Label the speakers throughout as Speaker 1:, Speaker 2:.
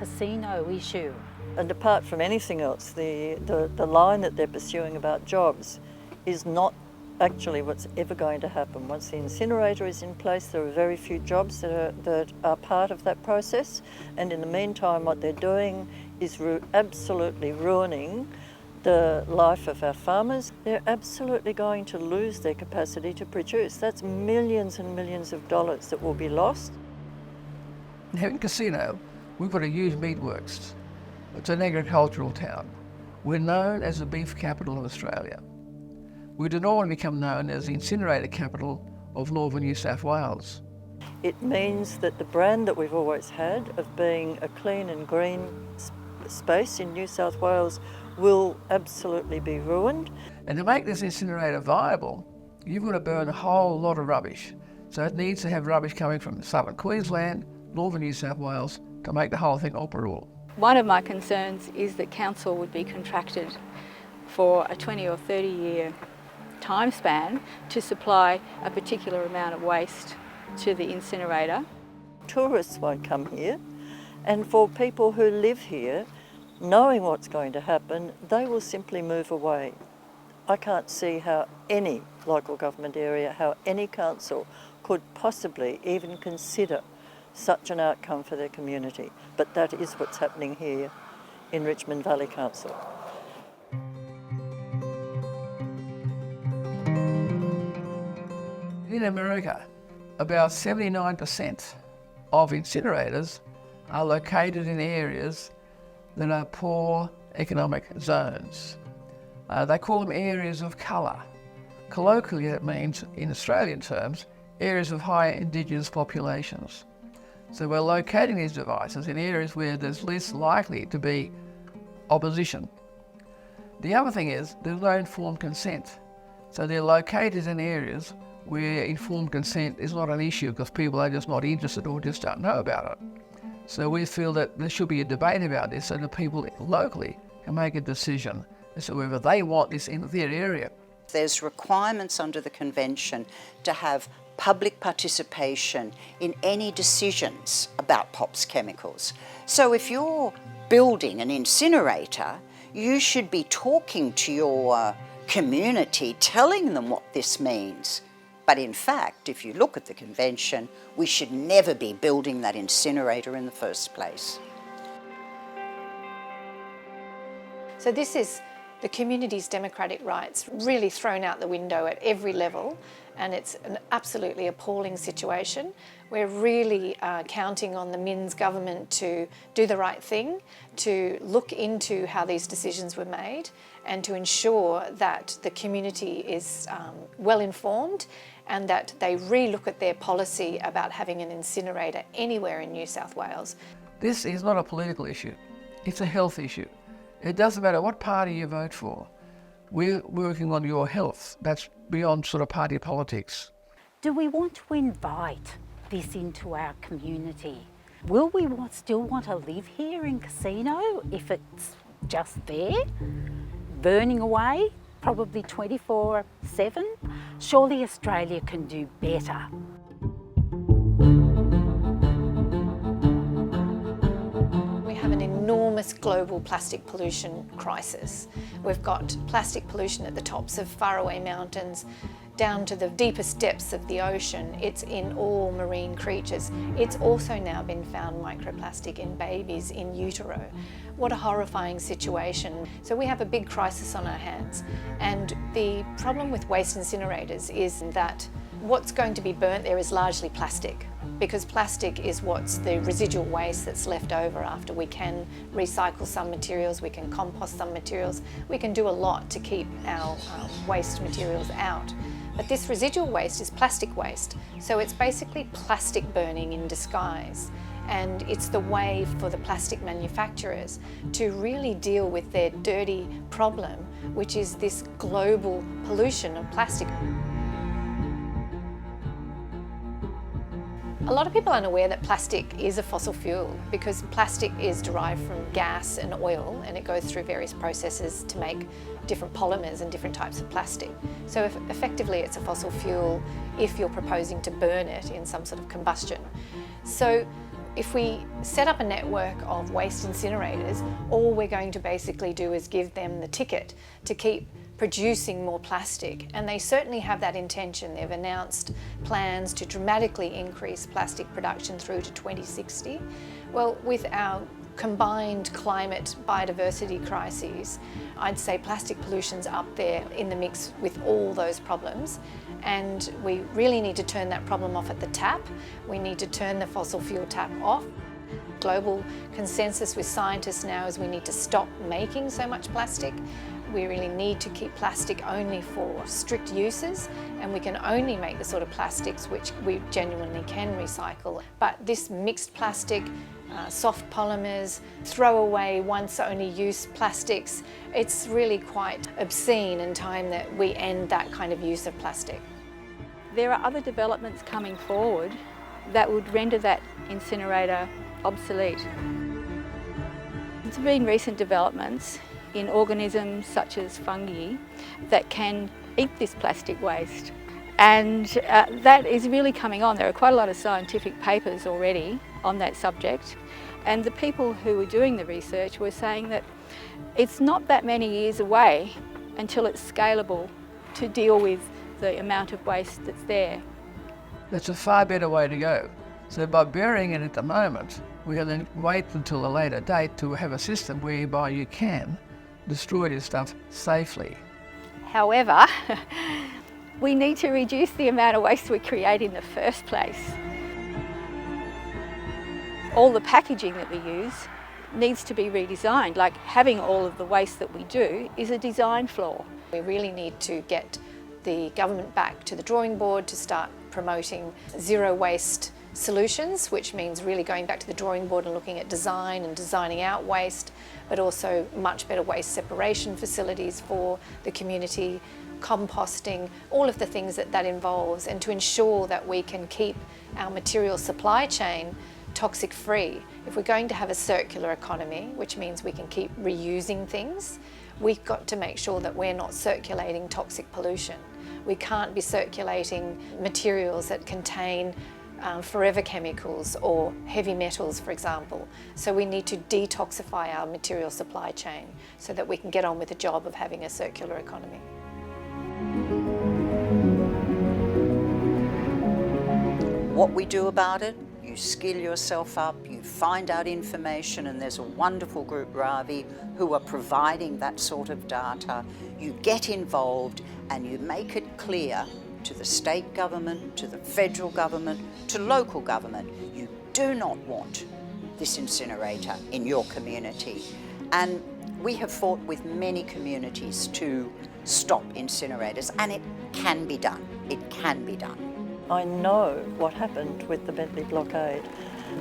Speaker 1: casino issue.
Speaker 2: And apart from anything else, the line that they're pursuing about jobs is not actually what's ever going to happen. Once the incinerator is in place, there are very few jobs that are part of that process. And in the meantime, what they're doing is absolutely ruining the life of our farmers. They're absolutely going to lose their capacity to produce. That's millions and millions of dollars that will be lost.
Speaker 3: Now in Casino, we've got a huge meatworks. It's an agricultural town. We're known as the beef capital of Australia. We do not want to become known as the incinerator capital of northern New South Wales.
Speaker 2: It means that the brand that we've always had of being a clean and green space in New South Wales will absolutely be ruined.
Speaker 3: And to make this incinerator viable, you've got to burn a whole lot of rubbish. So it needs to have rubbish coming from southern Queensland, northern New South Wales, to make the whole thing operable.
Speaker 4: One of my concerns is that council would be contracted for a 20 or 30 year time span to supply a particular amount of waste to the incinerator.
Speaker 2: Tourists won't come here, and for people who live here, knowing what's going to happen, they will simply move away. I can't see how any local government area, how any council could possibly even consider such an outcome for their community. But that is what's happening here in Richmond Valley Council.
Speaker 3: In America, about 79% of incinerators are located in areas that are poor economic zones. They call them areas of colour. Colloquially, that means, in Australian terms, areas of high Indigenous populations. So we're locating these devices in areas where there's less likely to be opposition. The other thing is there's no informed consent. So they're located in areas where informed consent is not an issue because people are just not interested or just don't know about it. So we feel that there should be a debate about this so that people locally can make a decision as to whether they want this in their area.
Speaker 5: There's requirements under the convention to have public participation in any decisions about POPs chemicals. So if you're building an incinerator, you should be talking to your community, telling them what this means. But in fact, if you look at the convention, we should never be building that incinerator in the first place.
Speaker 6: So this is the community's democratic rights really thrown out the window at every level, and it's an absolutely appalling situation. We're really counting on the Minns government to do the right thing, to look into how these decisions were made and to ensure that the community is well informed and that they re-look at their policy about having an incinerator anywhere in New South Wales.
Speaker 3: This is not a political issue, it's a health issue. It doesn't matter what party you vote for. We're working on your health. That's beyond sort of party politics.
Speaker 1: Do we want to invite this into our community? Will we still want to live here in Casino if it's just there, burning away, probably 24/7? Surely Australia can do better.
Speaker 6: We have an enormous global plastic pollution crisis. We've got plastic pollution at the tops of faraway mountains, down to the deepest depths of the ocean. It's in all marine creatures. It's also now been found microplastic in babies in utero. What a horrifying situation. So we have a big crisis on our hands. And the problem with waste incinerators is that what's going to be burnt there is largely plastic, because plastic is what's the residual waste that's left over after we can recycle some materials, we can compost some materials, we can do a lot to keep our waste materials out. But this residual waste is plastic waste, so it's basically plastic burning in disguise. And it's the way for the plastic manufacturers to really deal with their dirty problem, which is this global pollution of plastic. A lot of people aren't aware that plastic is a fossil fuel, because plastic is derived from gas and oil, and it goes through various processes to make different polymers and different types of plastic. So effectively it's a fossil fuel if you're proposing to burn it in some sort of combustion. So If we set up a network of waste incinerators, all we're going to basically do is give them the ticket to keep producing more plastic, and they certainly have that intention. They've announced plans to dramatically increase plastic production through to 2060. Well, with our combined climate biodiversity crises, I'd say plastic pollution's up there in the mix with all those problems, and we really need to turn that problem off at the tap. We need to turn the fossil fuel tap off. Global consensus with scientists now is we need to stop making so much plastic. We really need to keep plastic only for strict uses, and we can only make the sort of plastics which we genuinely can recycle. But this mixed plastic, soft polymers, throwaway, once-only use plastics, it's really quite obscene in time that we end that kind of use of plastic.
Speaker 4: There are other developments coming forward that would render that incinerator obsolete. There's been recent developments in organisms such as fungi that can eat this plastic waste, and that is really coming on. There are quite a lot of scientific papers already on that subject, and the people who were doing the research were saying that it's not that many years away until it's scalable to deal with the amount of waste that's there.
Speaker 3: That's a far better way to go. So by burying it at the moment, we can then wait until a later date to have a system whereby you can destroy this stuff safely.
Speaker 4: However, we need to reduce the amount of waste we create in the first place. All the packaging that we use needs to be redesigned. Like, having all of the waste that we do is a design flaw.
Speaker 6: We really need to get the government back to the drawing board to start promoting zero waste solutions, which means really going back to the drawing board and looking at design and designing out waste, but also much better waste separation facilities for the community, composting, all of the things that involves, and to ensure that we can keep our material supply chain toxic free. If we're going to have a circular economy, which means we can keep reusing things, we've got to make sure that we're not circulating toxic pollution. We can't be circulating materials that contain forever chemicals or heavy metals, for example. So we need to detoxify our material supply chain so that we can get on with the job of having a circular economy.
Speaker 5: What we do about it, you skill yourself up, you find out information, and there's a wonderful group, Ravi, who are providing that sort of data. You get involved and you make it clear to the state government, to the federal government, to local government, you do not want this incinerator in your community. And we have fought with many communities to stop incinerators, and it can be done. It can be done.
Speaker 2: I know what happened with the Bentley blockade.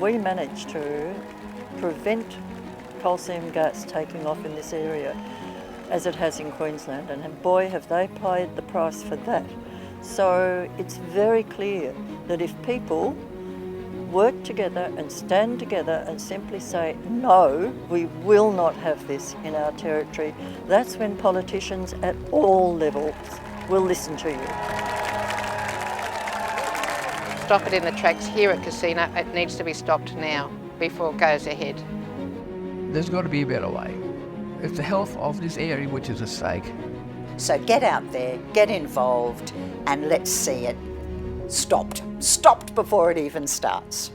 Speaker 2: We managed to prevent coal seam gas taking off in this area as it has in Queensland, and boy have they paid the price for that. So it's very clear that if people work together and stand together and simply say, no, we will not have this in our territory, that's when politicians at all levels will listen to you.
Speaker 7: Stop it in the tracks here at Casino. It needs to be stopped now before it goes ahead.
Speaker 3: There's got to be a better way. It's the health of this area which is at stake.
Speaker 5: So get out there, get involved, and let's see it stopped. Stopped before it even starts.